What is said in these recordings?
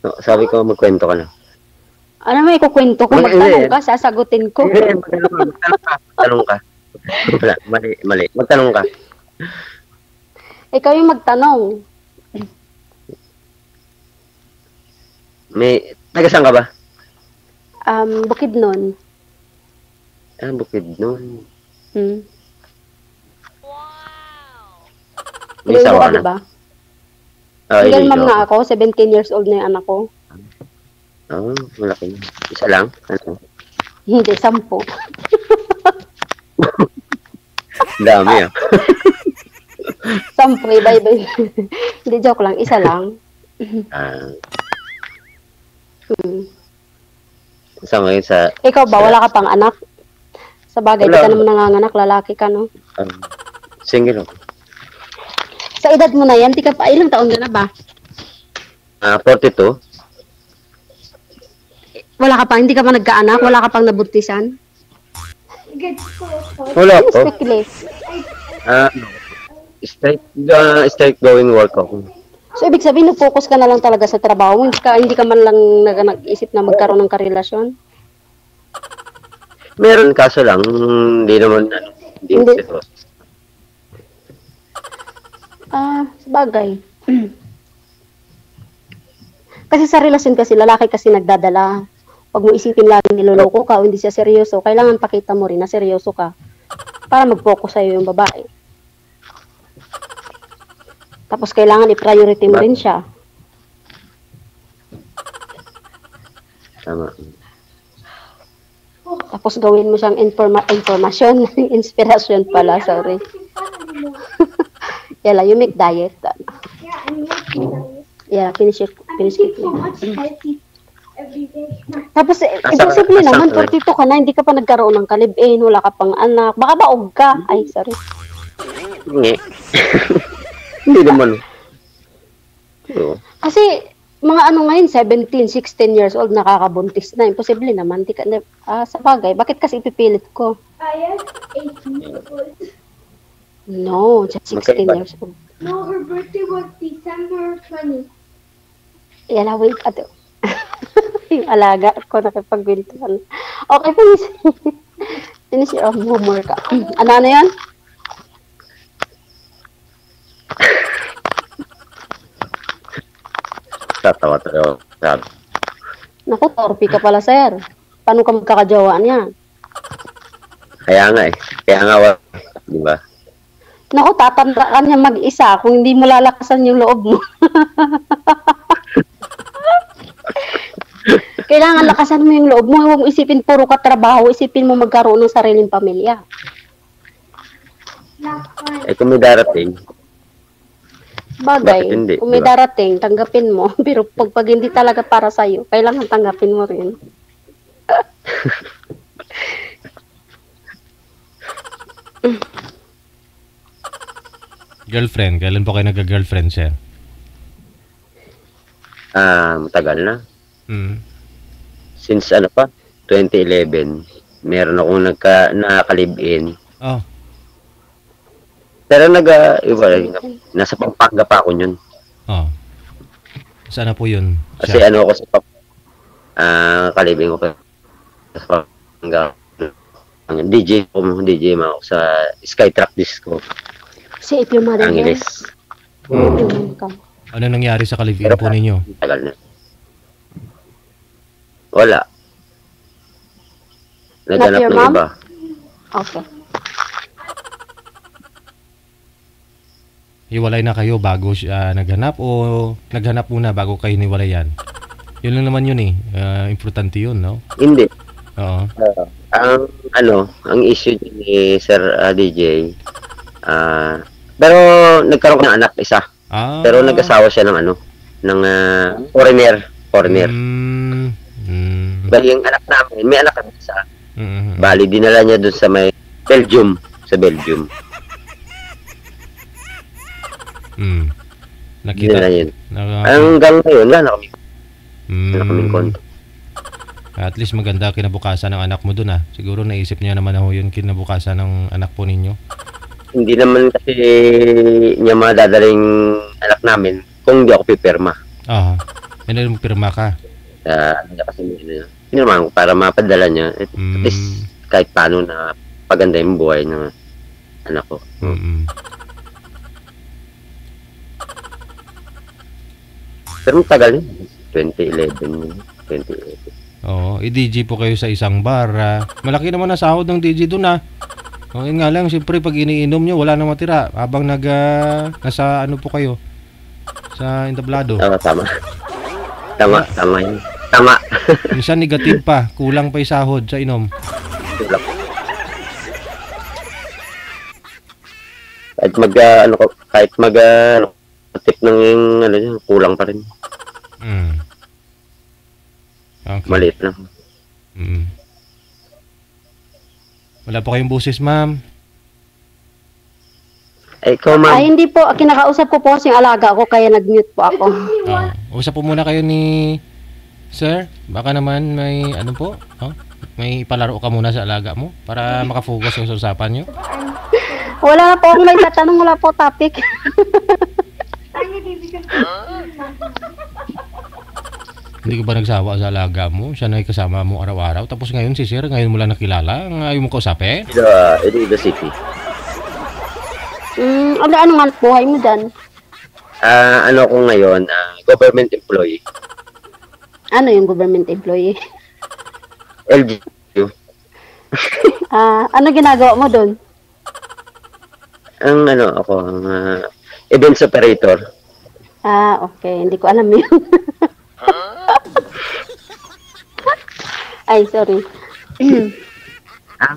No, sabi ko magkwento ka na. Ano may ikukwento ko? Magtanong ka, sasagutin ko. Magtanong ka. Wala, mali. Magtanong ka. Ikaw yung magtanong. Taga saan ka ba? Bukidnon. Bukidnon. Wow! Ilan ka, diba? Single mom na ako, 17 years old na yung anak ko. Malaki. Isa lang? Ano? Hindi, 10. Dami 10, bye-bye. Hindi, joke lang. Isa lang. Sa ngayon sa... Ikaw ba? Wala ka pang anak? Sa bagay, di ka naman nanganganak. Lalaki ka, no? Single ako. Sa edad mo na yan, di ka pa, ilang taon ka na ba? 42. Wala ka pa, hindi ka pa nagkaanak? Wala ka pang nabuntisan? Wala po. Speculate. Straight going work ako. So, ibig sabihin, nag-focus ka na lang talaga sa trabaho. Hindi ka man lang nag-isip na magkaroon ng karelasyon? Meron, kaso lang, hindi naman, hindi. Sabagay. Kasi sa relasyon kasi, lalaki kasi nagdadala. Huwag mo isipin lagi niloloko ka o hindi siya seryoso. Kailangan pakita mo rin na seryoso ka para mag-focus sa'yo yung babae. Tapos kailangan i-priority mo rin siya. Tama. Tapos gawin mo siyang informasyon, inspirasyon pala, sorry. Yala, you make diet. Yeah, finish it. Tapos, imposible naman, 42 ka na, hindi ka pa nagkaroon ng kalib-in, wala ka pang anak, baka baog ka. Ay, sorry. Hindi naman. Kasi, mga ano ngayon, 17, 16 years old, nakakabuntis na. Imposible naman. Sa bagay, bakit kasi ipipilit ko? I am 18 years old. No, just 16 years old. No, her birthday was December 20. Yala, wait. Yung alaga ko nakipagwintuhan. Okay, finish. Finish your homework. Ano yan? Tatawa. Naku, torpe ka pala, sir. Paano ka magkakajawaan yan? Kaya nga di ba? Naku, tatanda ka niya mag-isa kung hindi mo lalakasan yung loob mo. Kailangan lakasan mo yung loob mo. Huwag mo isipin puro ka trabaho. Isipin mo magkaroon ng sariling pamilya. Kung may darating. Bagay, kung may darating, tanggapin mo. Pero pag hindi talaga para sa'yo, kailangan tanggapin mo rin. Girlfriend, kailan po kayo nag-girlfriend, sir? Matagal na. Since 2011, meron akong nakalib-in. Oh. Pero nasa Pampanga pa ako yun. Oh. Saan na po yun? Kasi ako sa kalibin ko pa sa Pampanga. DJ mo ako sa Skytrack Disco. Si If Your Mother Angeles. Ano nangyari sa kalibin po ninyo? Tagal na. Wala. Naghanap ng iba. Okay. Hiwalay na kayo bago siya naghanap o naghanap muna bago kayo niwalayan? Yun lang naman yun eh. Importante yun, no? Hindi. Oo. Ang issue ni Sir DJ, pero nagkaroon ng anak isa. Pero nag-asawa siya ng foreigner. Bali yung anak namin, may anak kami isa. Bali, dinala niya dun sa may Belgium. Nakita yun. Hanggang ngayon, wala na kaming konto. At least maganda kinabukasan ng anak mo dun Siguro naisip niya naman yun kinabukasan ng anak po ninyo. Hindi naman kasi niya madadaling anak namin kung hindi ako pipirma. Ano yung pirma ka? Ano niya kasi naman para mapadala niya. At least kahit paano na paganda yung buhay ng anak ko. Pero matagal yun. 2011. Oo, i-DJ po kayo sa isang bar. Malaki naman na sahod ng DJ doon yun nga lang, siyempre pag iniinom nyo, wala nang matira. Habang nasa ano po kayo? Sa entablado. Tama yun. Tama. Minsan negative pa, kulang pa yung sahod sa inom. Kahit tip ng kulang pa rin. Okay. Maliit lang. Wala po kayong busis, ma'am? Ikaw, ma'am. Ay, hindi po. Kinakausap ko po kasi yung alaga ko, kaya nag-mute po ako. Usap po muna kayo ni Sir. Baka naman may ano po? May palaro ka muna sa alaga mo para makafocus yung sa usapan nyo. Wala na po akong may tatanong, wala po topic. Hindi ka ba nagsawa sa alaga mo? Siya na yung kasama mo araw-araw. Tapos ngayon si Sir, ngayon mo lang nakilala. Ayaw mo kausapin? Iloilo City. Ano nga buhay mo dyan? Ano ko ngayon, government employee. Ano yung government employee? LGU. Ano ginagawa mo doon? Ang events operator. Okay. Hindi ko alam yun. Ay, sorry.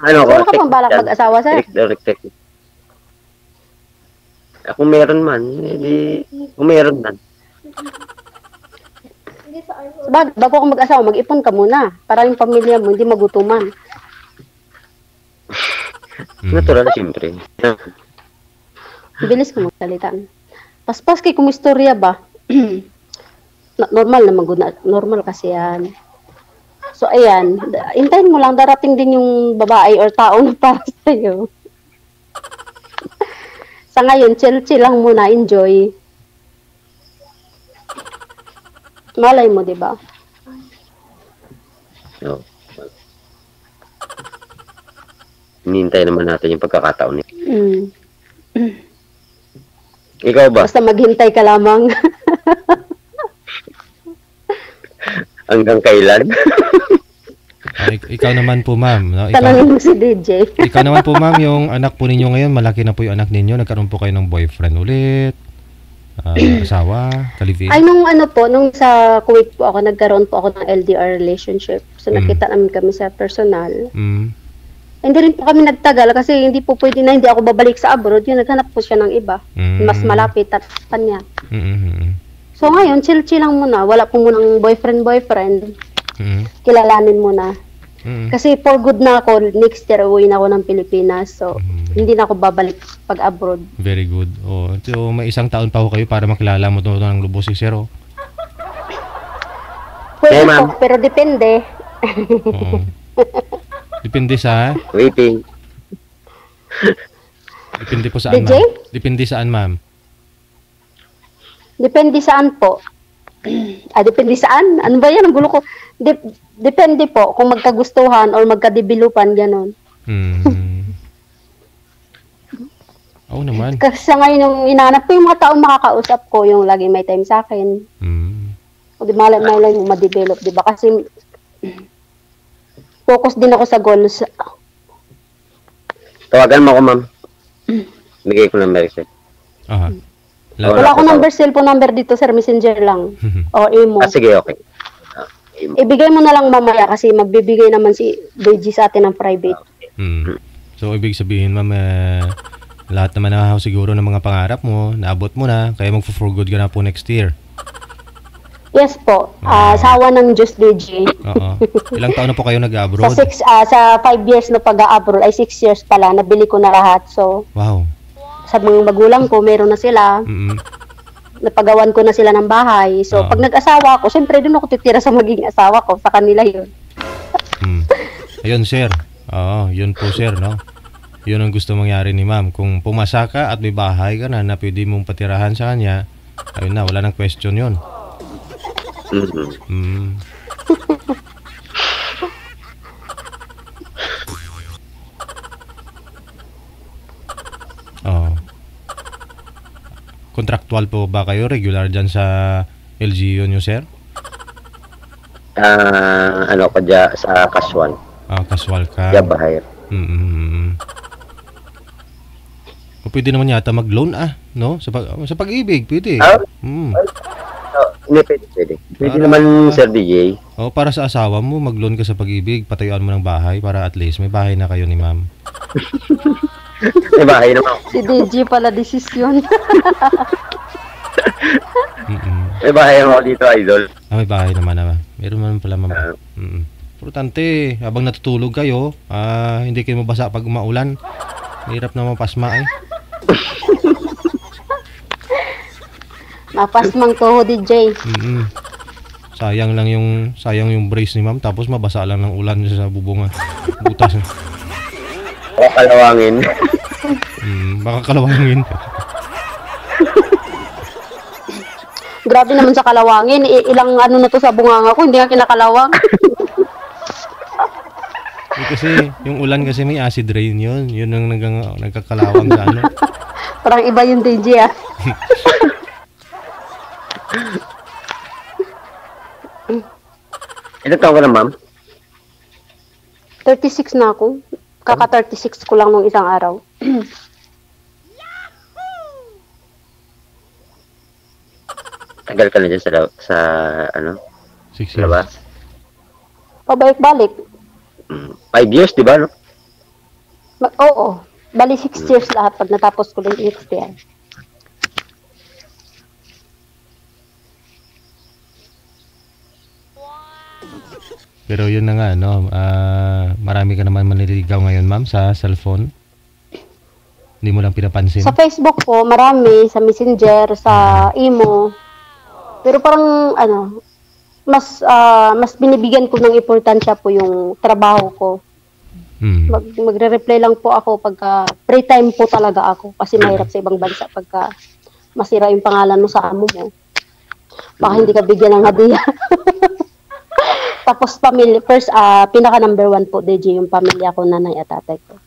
Wala ka pang balak mag-asawa, sir? Kung meron man, kung meron man. Bago ako mag-asawa, mag-ipon ka muna. Para yung pamilya mo, hindi magutuman. Natural, siyempre. Bilis ko magsalita. Paspas kay kung istorya ba? Normal na normal kasi yan. So, ayan. Hintayin mo lang, darating din yung babae or tao na para sa'yo. Sa ngayon, chill lang muna, enjoy. Malay mo, di ba? No. Hinihintay naman natin yung pagkakataon niya. Ikaw ba? Basta maghintay ka lamang. Hanggang kailan? Ikaw naman po, ma'am. No? Tanangin mo si DJ. Ikaw naman po, ma'am, yung anak po ninyo ngayon, malaki na po yung anak ninyo. Nagkaroon po kayo ng boyfriend ulit, asawa, kalivin. Ay, nung sa Kuwait po ako, nagkaroon po ako ng LDR relationship. So, nakita namin kami sa personal. Hindi rin po kami nagtagal kasi hindi po pwede na hindi ako babalik sa abroad. Yun, naghanap po siya ng iba. Mas malapit at kanya. So, ngayon, chill lang muna. Wala po munang boyfriend. Kilalanin muna. Kasi for good na ako, next year uwi na ako ng Pilipinas. So, hindi na ako babalik pag abroad. Very good. So, may isang taon pa ho kayo para makilala mo ito ng lubos si Sir. Pwede po, pero depende. Depende sa? Waiting. Depende po saan, DJ? ma'am? Depende saan, ma'am? Depende saan po? Depende saan? Ano ba yan? Ang gulo ko. Depende po kung magkagustuhan or magkadevelopan, gano'n. Oo naman. Kasi sa ngayon, yung inaanap ko yung mga taong makakausap ko, yung lagi may time sa akin. O di malay mo ma-develop, di ba? Kasi focus din ako sa goals. Tawagan mo ako, ma'am. Bigay ko number sir. Wala akong cellphone number dito, sir. Messenger lang. O imo. Sige, okay. Ibigay mo na lang mamaya kasi magbibigay naman si DJ sa atin ng private. So, ibig sabihin, ma'am, lahat naman na siguro ng mga pangarap mo, naabot mo na, kaya mag-for good ka na po next year. Yes po. Sawa ng Diyos, DJ. Ilang taon na po kayo nag-abroad? Sa 5 years na pag-abroad, ay 6 years pala, nabili ko na lahat. So, wow. Sa mga magulang ko, meron na sila. Napagawan ko na sila ng bahay. So, pag nag-asawa ako, syempre doon ako titira sa magiging asawa ko. Sa kanila yun. Ayun, sir. Yun po, sir, no? Yun ang gusto mangyari ni ma'am. Kung pumasa ka at may bahay ka na pwede mong patirahan sa kanya, ayun na, wala nang question yun. Mm-hmm. Oh. Contractual po ba kayo? Regular dyan sa LGU nyo, sir? Ano ko dyan sa casual. Casual ka. Dyan bahay. O pwede naman yata mag-loan no? Sa pag-ibig, pwede. Hindi, pwede. Pwede naman, Sir DJ. Para sa asawa mo, mag-loan ka sa pag-ibig, patayuan mo ng bahay para at least may bahay na kayo ni ma'am. May bahay naman. Si DJ pala desisyon. May bahay naman ako dito, idol. May bahay naman naman. Meron naman pala ma'am. Importante, habang natutulog kayo, hindi kayo mabasa pag umaulan. Hirap na mapasma eh. Mapasmang toho, DJ. Sayang yung brace ni ma'am, tapos mabasa lang ng ulan sa bubungan. Butas. Baka kalawangin. Baka kalawangin. Grabe naman sa kalawangin. Ilang ano na to sa bunganga ko, hindi nga kinakalawang. Kasi yung ulan kasi may acid rain yun. Yun ang nagkakalawang sa ano. Parang iba yung DJ Ilan taon ka na, ma'am? 36 na ako. Kaka-36 ko lang nung isang araw. Tagal ka na dyan sa ano? 6 years. Labas? Pabalik-balik. 5 years, di ba, no? Oo. Bali 6 years lahat pag natapos ko lang yung XTI. Pero yun na nga, no? Marami ka naman manliligaw ngayon, ma'am, sa cellphone. Hindi mo lang pinapansin. Sa Facebook po, marami. Sa Messenger, sa Imo. Pero parang, mas binibigyan ko ng importansya po yung trabaho ko. Magre-reply lang po ako pagka free time po talaga ako. Kasi mahirap sa ibang bansa pagka masira yung pangalan mo sa amo mo. Baka hindi ka bigyan ng hadiah. Tapos pamilya, first, pinaka number 1 po, DJ, yung pamilya ko, nanay at tatay ko.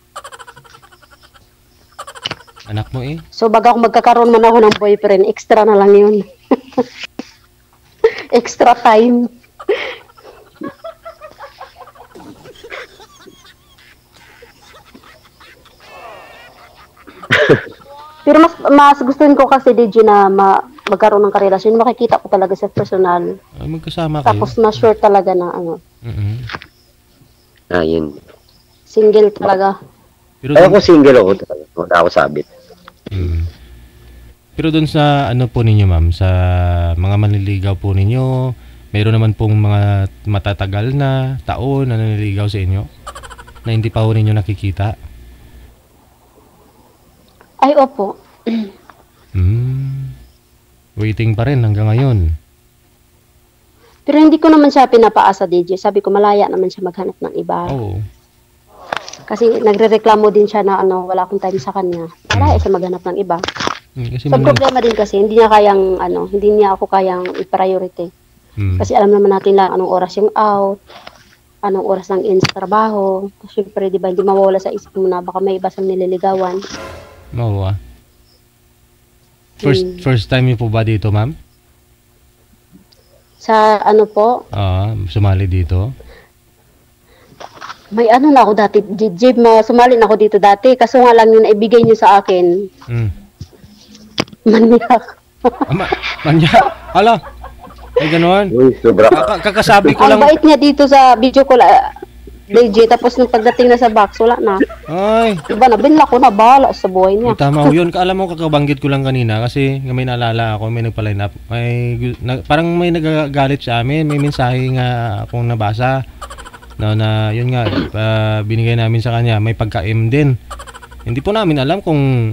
Anak mo eh? So, baga kung magkakaroon man ako ng boyfriend, extra na lang yun. Extra time. Pero mas gustuhin ko kasi, DJ, na magkaroon ng karelasyon. Makikita ko talaga sa personal. Magkasama kayo. Tapos na-sure talaga na Yun. Single talaga. Pero ako single ako talaga. Wala ako sabit. Pero dun sa ano po ninyo, ma'am, sa mga manliligaw po ninyo, mayroon naman pong mga matatagal na taon na nanliligaw sa inyo na hindi pa po ninyo nakikita? Ay, opo. Waiting pa rin hanggang ngayon. Pero hindi ko naman siya pinapaasa, DJ. Sabi ko, malaya naman siya maghanap ng iba. Oo. Kasi nagrereklamo din siya na wala akong time sa kanya. Malaya siya maghanap ng iba. Kasi so, problema din kasi, hindi niya ako kayang i-priority. Kasi alam naman natin lang anong oras yung out, anong oras ng in sa trabaho. Siyempre, di ba, hindi mawawala sa isip mo na baka may iba sa nililigawan. Oo. First time niyo po ba dito, ma'am? Sa ano po? Sumali dito? May na ako dati, DJ, sumali na ako dito dati. Kaso nga lang yung naibigay niyo sa akin. Manyak. Manyak? Hala? Ay, gano'n? Uy, sobra. Kakasabi ko lang. Ang bait niya dito sa video ko, DJ, tapos nung pagdating na sa box, wala na. Ay. Diba, nabinla ko na, bahala sa buhay niya. Tama ko yun. Alam mo, kakabanggit ko lang kanina kasi may naalala ako, may nagpa-line up. Parang may nagagalit sa amin. May mensahe nga akong nabasa. Na yun nga, binigay namin sa kanya. May pagka-M din. Hindi po namin alam kung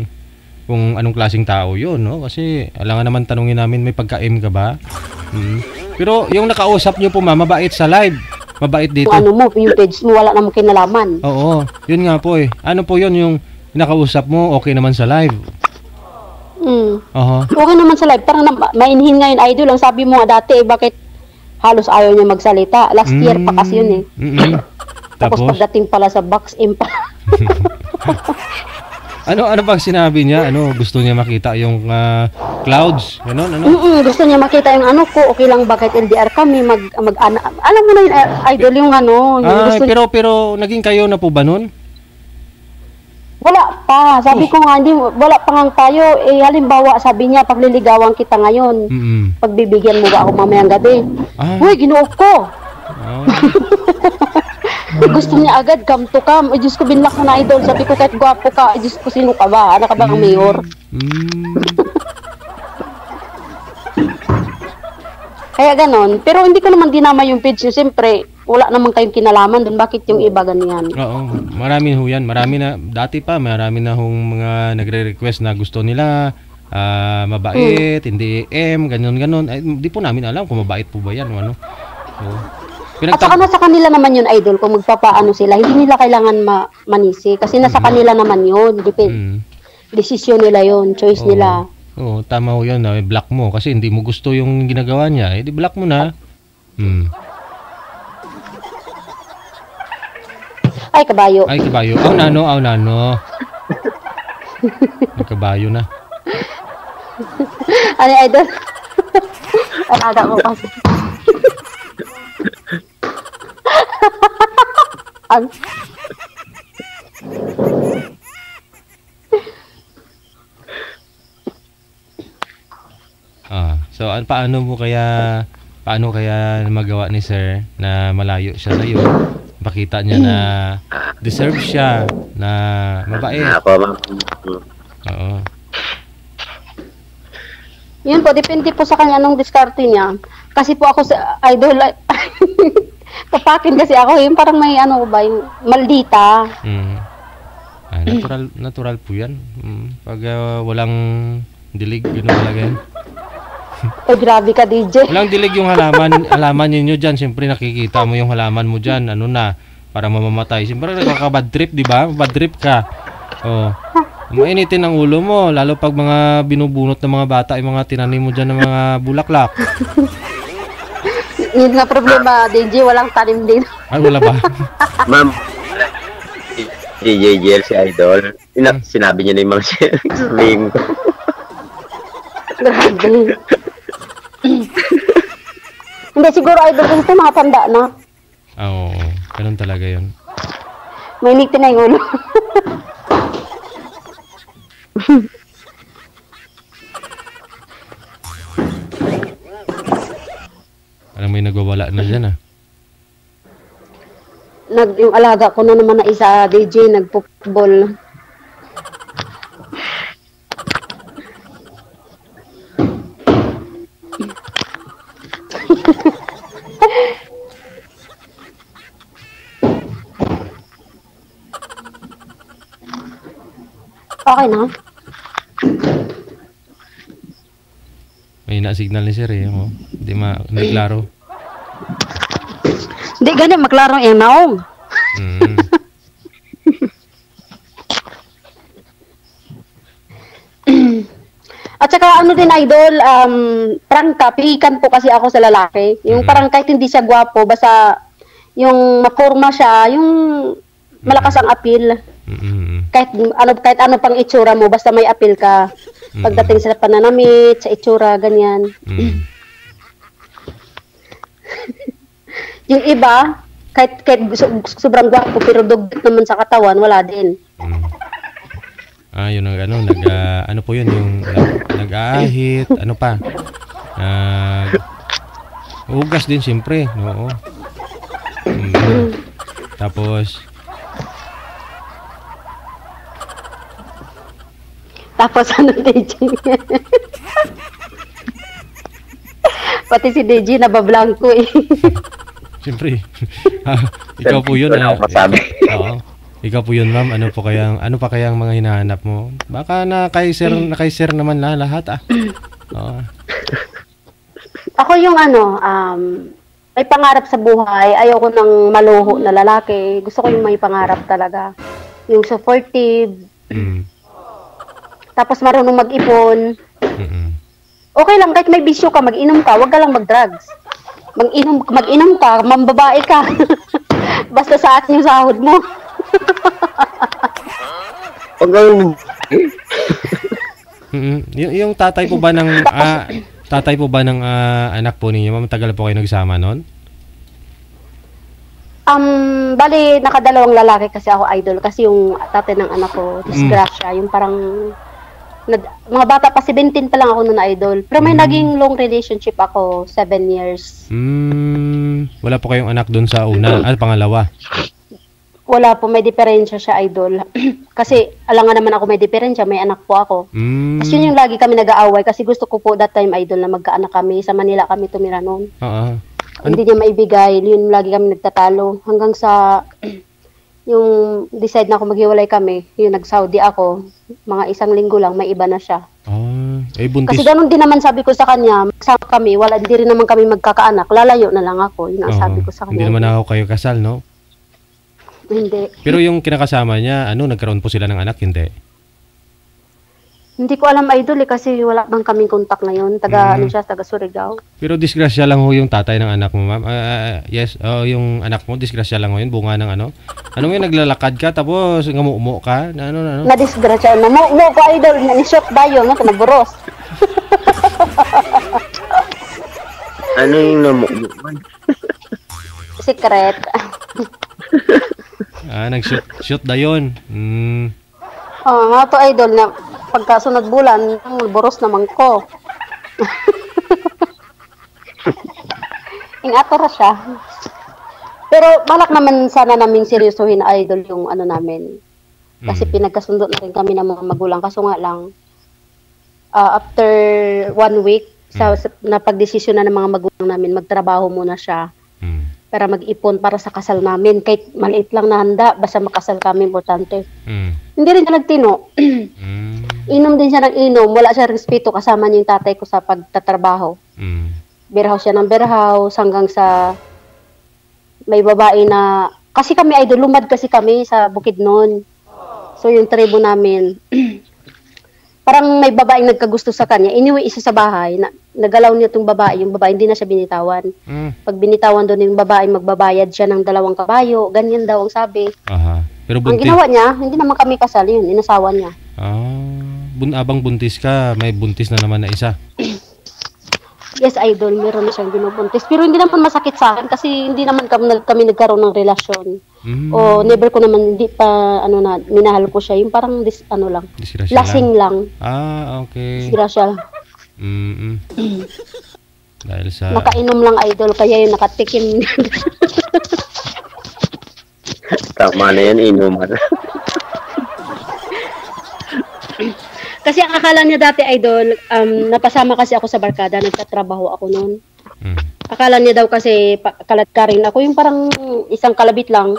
anong klaseng tao yun, no? Kasi alangan naman tanungin namin, may pagka-M ka ba? Pero yung nakausap niyo po, mabait sa live. Mabait dito. Ano mo, yung page mo, wala namang kinalaman. Oo, yun nga po eh. Ano po yun, yung nakausap mo, okay naman sa live? Okay naman sa live. Parang mainhin nga yun, idol. Ang sabi mo nga dati, bakit halos ayaw niya magsalita. Last year pa kasi yun eh. Tapos Tapos, pagdating pala sa box impa. ano bang sinabi niya? Gusto niya makita yung clouds? Ano? Gusto niya makita yung ano ko, okay lang ba kahit LDR kami, alam mo na yun, idol yung ano. Yung gusto Pero naging kayo na po ba nun? Wala pa. Sabi ko nga, wala pa nga tayo. Halimbawa, sabi niya, pagliligawan kita ngayon, pagbibigyan mo ba ako mamayang gabi? Uy, ginuok ko. Gusto niya agad, come to come. Diyos ko, binlock na idol. Sabi ko, kahit gwapo ka, Diyos ko, sino ka ba? Ano ka ba ang mayor? Kaya ganon. Pero hindi ko naman dinama yung page niyo. Siyempre, wala naman kayong kinalaman doon. Bakit yung iba ganyan? Oo, marami ho yan. Marami na, dati pa, marami na hong mga nagre-request na gusto nila mabait, hindi ganon. Ay, hindi po namin alam kung mabait po ba yan o ano. So, at saka nasa kanila naman yun, idol, kung magpapaano sila, hindi nila kailangan manisi. Kasi nasa kanila naman yun. Desisyon nila yun, choice nila. Oo, tama ho yun. Block mo kasi hindi mo gusto yung ginagawa niya. Di block mo na. Ay, kabayo. Aw, nano. May kabayo na. Ano, idol? Alaga ko kasi. So paano kaya magawa ni sir na malayo siya na yun, pakita niya na deserve siya na mabait. Oo. Yun po, depende po sa kanya anong diskarte niya. Kasi po ako sa idol, papakin kasi ako, yung parang may ano ba, yung maldita. Natural po yan. Pag walang dilig, gano'n talaga yan. Ay, grabe ka, DJ. Walang dilig yung halaman ninyo dyan. Siyempre nakikita mo yung halaman mo dyan. Ano na, para mamamatay. Siyempre nakaka-bad trip, di ba? Bad trip ka. Mainitin ang ulo mo. Lalo pag mga binubunot ng mga bata, yung mga tinanim mo dyan ng mga bulaklak. Yun nga problema, DJ. Walang tanim din. Ay, wala ba? Ma'am, DJ JL si Idol. Sinabi niya na yung mga sabihin ko. Grabe. Hindi, siguro idol kasi ito makatanda na. Oo, ganun talaga yun. May nikti na yung ulo. Parang may nagwawala na dyan Yung alaga ko na naman na isa, DJ, nagpo-football. Okay na. May na-signal ni sir Hindi klaro. Hindi ganyan, maklaro yung naong. At saka ano din idol, prangka, pihikan po kasi ako sa lalaki. Yung parang kahit hindi siya gwapo, basta yung maporma siya, yung malakas ang appeal. Kahit ano pang itsura mo, basta may appeal ka. Pagdating sa pananamit, sa itsura, ganyan. Yung iba, kahit sobrang gwapo pero dugot naman sa katawan, wala din. Yun ang ano po yun, yung nag-aahit, ano pa? Ugas din siyempre, oo. Tapos ano, DJ? Pati si DJ nabablanko eh. siyempre. Ikaw po yun. Oo. Ikaw po yun, ma'am. Ano pa kayang mga hinahanap mo? Baka na kay sir naman lahat Oo. Ako yung may pangarap sa buhay. Ayoko ng maluho na lalaki. Gusto ko yung may pangarap talaga. Yung supportive. Tapos marunong mag-ipon. Okay lang, kahit may bisyo ka, mag-inom ka, wag ka lang mag-drugs. Mag-inom ka, mambabae ka. Basta sa akin yung sahod mo. Pag ganun, Yung tatay po ba ng anak po ninyo, matagal po kayo nagsama noon? Bali, nakadalawang lalaki kasi ako, idol. Kasi yung tatay ng anak ko, disgrasya. Yung parang, mga bata pa, 17 pa lang ako noon, idol. Pero may naging long relationship ako, 7 years. Wala po kayong anak doon sa una, pangalawa? Wala po, may diferensya siya, idol. Kasi, alam nga naman ako may diferensya, may anak po ako. Tapos yun yung lagi kami nag-aaway kasi gusto ko po that time, idol, na magkaanak kami. Sa Manila kami tumira noon. Hindi niya maibigay, yun lagi kami nagtatalo. Hanggang sa, yung decide na ako maghiwalay kami, yung nag-Saudi ako, mga 1 linggo lang, may iba na siya. Buntis. Kasi ganun din naman sabi ko sa kanya, magsama kami, hindi rin naman kami magkakaanak, lalayo na lang ako, yun ang sabi ko sa kanya. Hindi naman ako kayo kasal, no? Hindi. Pero yung kinakasama niya, nagkaroon po sila ng anak, hindi? Hindi ko alam, idol, kasi wala bang kaming kontak ngayon. Taga Surigao. Pero disgrasya lang ho yung tatay ng anak mo, ma'am. Yes, yung anak mo, disgrasya lang ho yun, bunga ng ano? Ano yung naglalakad ka, tapos ngamumo ka? Na-disgrasya. Namumo ko, idol. Na-shock ba yun? Naburos. ano yung namumo? Secret. Nag-shoot na yun. Nga to, idol, na pagkasunod bulan, buros naman ko. Ingato ra siya. Pero balak naman sana naming seryosohin, idol, yung ano namin. Kasi pinagkasundo na rin kami ng mga magulang. Kaso nga lang, after 1 week, na pagdesisyon na ng mga magulang namin, magtrabaho muna siya. Para mag-ipon para sa kasal namin. Kahit maliit lang na handa, basta makasal kami, importante. Hindi rin siya nagtino. Inom din siya ng inom. Wala siya respeto. Kasama niya yung tatay ko sa pagtatrabaho. Beerhouse siya ng beerhouse hanggang sa may babae na... Kasi kami, idol, lumad kasi kami sa Bukidnon. So, yung tribo namin, parang may babaeng nagkagusto sa kanya. Iniwi isa sa bahay. Nagalaw niya itong babae. Yung babae, hindi na siya binitawan. Pag binitawan doon yung babae, magbabayad siya ng 2 kabayo. Ganyan daw ang sabi. Pero ang ginawa niya, hindi naman kami kasal. Yun, inasawa niya. Abang buntis ka, may buntis na naman na isa. Yes, idol, meron na siyang binubuntis. Pero hindi naman masakit sa akin kasi hindi naman kami nagkaroon ng relasyon. O never ko naman, hindi pa, minahal ko siya. Yung parang, lang, lasing lang. Okay. Disgrasya. Dahil sa... Nakainom lang, idol, kaya yung nakatikim. Tama na yan, inuman. Kasi ang akala niya dati, idol, napasama kasi ako sa barkada, nagtatrabaho ako noon. Akala niya daw kasi kalat ka rin ako, yung parang isang kalabit lang,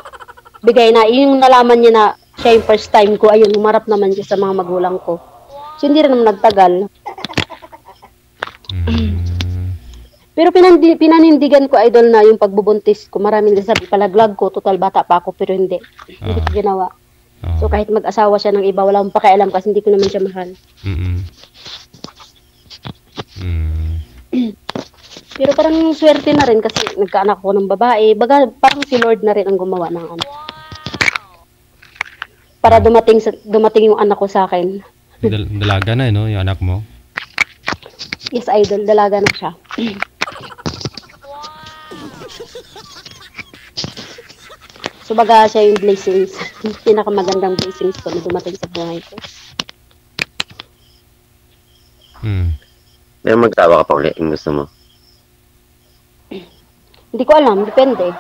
bigay na, yung nalaman niya na siya yung first time ko, ayun, humarap naman siya sa mga magulang ko. So, hindi rin naman nagtagal. Pero pinanindigan ko, idol, na yung pagbubuntis ko, maraming sabi, palaglag ko, total bata pa ako, pero hindi. Hindi ko ginawa. So kahit mag-asawa siya ng iba, wala akong pakialam kasi hindi ko naman siya mahal. Pero parang swerte na rin kasi nagkaanak ko ng babae. Baga parang si Lord na rin ang gumawa ng ano. Para dumating yung anak ko sa akin. Dalaga na no, yung anak mo? Yes, idol, dalaga na siya. So baga siya yung blessings. Pinakamagandang blessings ko na dumating sa buhay ko. Pero magtawa ka pa ulit yung gusto mo. Hindi ko alam, depende.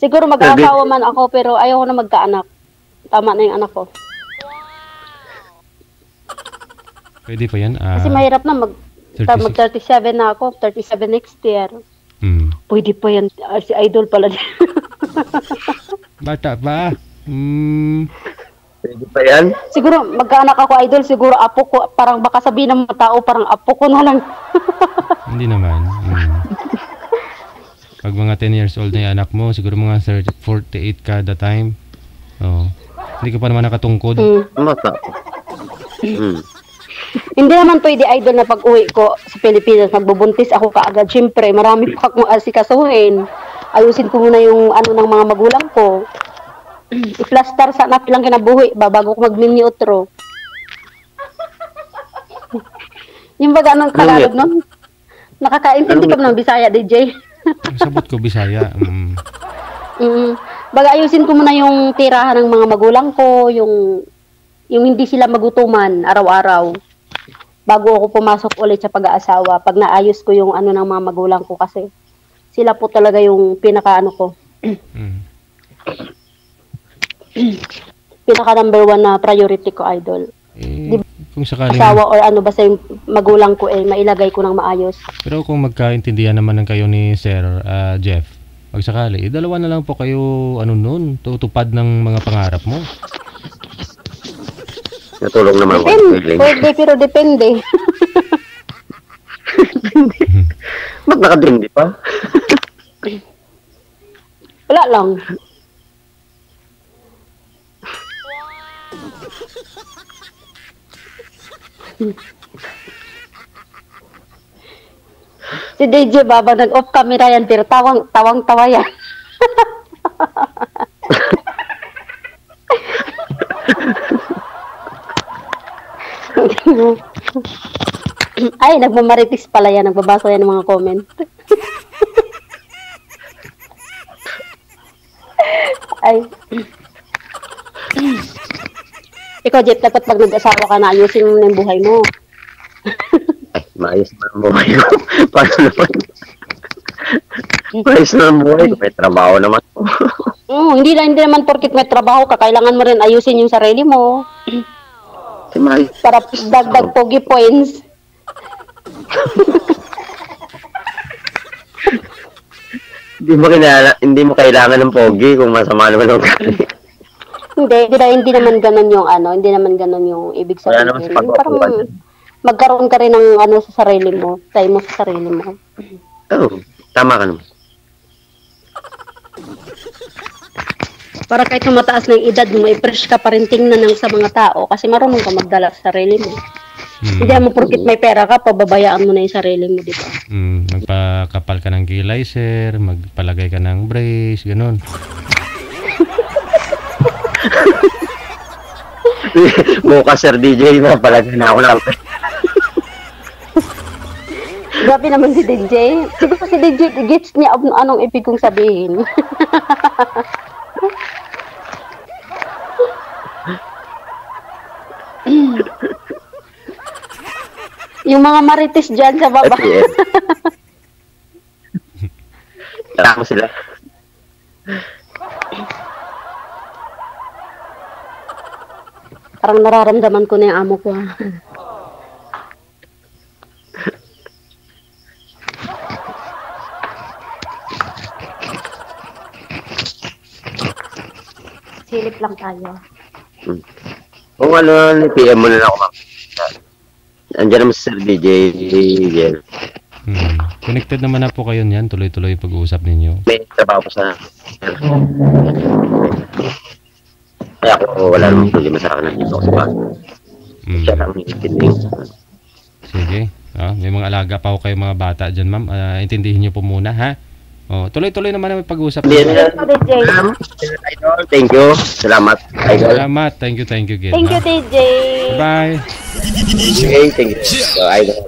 Siguro mag-aasawa man ako pero ayaw ko na magkaanak. Tama na yung anak ko. Pwede pa yan? Kasi mahirap na mag-37 na ako, 37 next year. Pwede pa yan. Si idol pala. Bata pa. Pwede pa yan? Siguro magkaanak ako, idol. Siguro apo ko. Parang baka sabihin ng mga tao, parang apo ko na lang. Hindi naman. Pag mga 10 years old na yung anak mo, siguro mga 48 kada time. Hindi ka pa naman nakatungkod. Mata. Hindi naman pwede, idol, na pag-uwi ko sa Pilipinas, magbubuntis ako kaagad. Siyempre, marami pa akong asikasuhin. Ayusin ko muna yung ano ng mga magulang ko. I-plaster sa anak lang kinabuhi ba bago ko mag-mini utro. Yung baga anong Tagalog nun? Nakakaintindi ka ng Bisaya, DJ. Sabot ko Bisaya. Baga ayusin ko muna yung tirahan ng mga magulang ko, yung hindi sila magutuman araw-araw. Bago ako pumasok ulit sa pag-aasawa, pag naayos ko yung ano ng mga magulang ko kasi sila po talaga yung pinaka-ano ko. Pinaka number 1 na priority ko, idol. Kung sakaling asawa or ano basta yung magulang ko mailagay ko ng maayos. Pero kung magkaintindihan naman ng kayo ni Sir Jeff, pag sakali, dalawa na lang po kayo tutupad ng mga pangarap mo. Natulong naman ako. Pwede, pero depende. Ba't nakadindi pa? Wala lang. Si DJ Baba nag-off camera yan, pero tawang-tawa yan. Ay, nagmamaritis pala yan. Nagbabasa yan ng mga comment. Ay. Ikaw, Jeff, dapat pag nag-asawa ka na, ayusin mo na yung buhay mo. Ay, maayos na ang buhay ko. Paano naman? Maayos na ang buhay ko. May trabaho naman ko. Hindi naman porkit may trabaho ka, kailangan mo rin ayusin yung sarili mo. Para dagdag pogi points. Hindi mo kailangan ng pogi kung masama naman ang ugali. Hindi naman ganun yung hindi naman ganun yung ibig sabihin. Wala naman sa pagkakuha. Magkaroon ka rin ng sa sarili mo, time mo sa sarili mo. Tama ka naman. Para kahit mataas na yung edad mo, fresh ka pa rin tingnan sa mga tao kasi marunong ka magdala sa sarili mo. Hindi mo porkit may pera ka, pababayaan mo na yung sarili mo, di ba? Magpakapal ka ng kilay, sir, magpalagay ka ng brace, ganun. Bukas, Sir DJ, mapalagay na ako lang. Grabe naman si DJ. Siguro si DJ, gets niya anong ibig kong sabihin. Yung mga marites dyan sa baba. Tara ko sila. Parang nararamdaman ko na yung amo ko. Silip lang tayo. Kung PM mo na lang ako. Andiyan naman si Sir DJ. Connected naman na po kayo niyan. Tuloy-tuloy yung pag-uusap ninyo. May trabaho ko sa... Kaya ako wala namang problema sa akin. Nandito ako sa bahay. Siya lang hinitindig. Sige. May mga alaga pa ako kayo mga bata dyan, ma'am. Intindihin niyo po muna, ha? Tuloy-tuloy naman namin pag-uusap. Thank you. Salamat, Idol. Salamat. Thank you, Gid. Thank you, DJ. Bye. Okay, thank you. Idol.